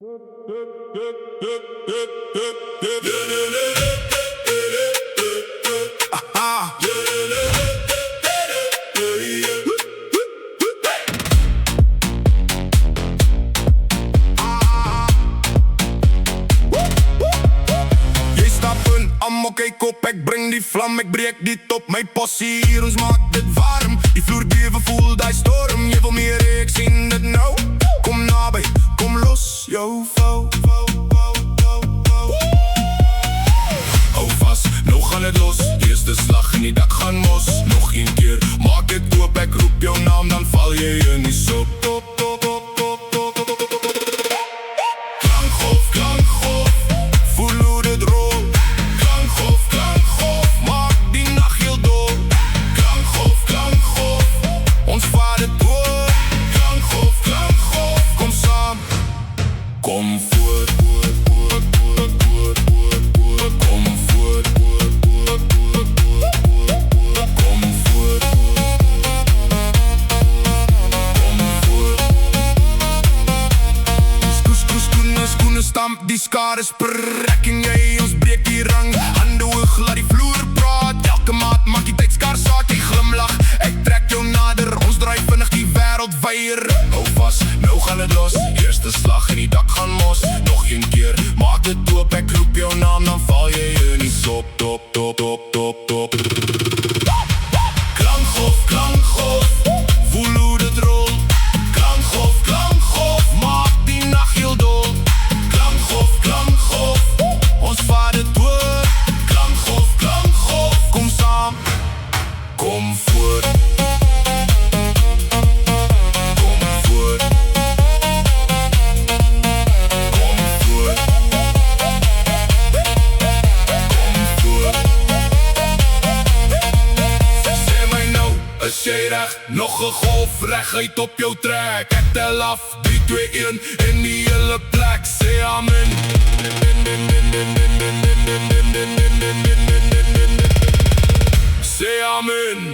Jy stap in, almal kyk op, ek bring die vlam, ek breek die top. My possie hier, ons maak dit warm. Die vloer bewe, voel die storm. Jy wil meer, ek sien dit nou. Kom naby, kom los jou vou. Hou vas, nou gaan het los. Eerste slag en die dak gaan mos. Nog een keer, maak dit oop, ek roep jou naam, dan val jy in die sop. Klankgolf, klankgolf, voel hoe dit rol. Klankgolf, klankgolf, maak die nacht heel dol. Klankgolf, klankgolf, ons vaar dit door. Klankgolf, klankgolf, kom saam. Kom voort, kom voort, kom voort, kom voort. Skoene stamp, die skade sprek en jy, ons breek die rang. Hande hoog, laat die vloer praat. Elke maat maak die tyd skaars saak. Jy glimlach, ek trek jou nader. Ons draai vinnig die wêreld weier. Hou vas, nou gaan het los. Eerste slag en die dak gaan mos. Nog een keer, maak dit oop, ek roep jou naam, dan val jy in die sop. Klankgolf, klankgolf, voel hoe dit rol. Klankgolf, klankgolf, maak die nacht heel dol. Klankgolf, klankgolf, ons vaar dit door. Klankgolf, klankgolf, kom saam. Kom voort, kom voort, kom voort, kom voort. Sê my nou, is jy reg? Nog 'n golf reguit op jou trek. Ek tel af, 3, 2, 1 en die hele plek sê amen. Sê amen.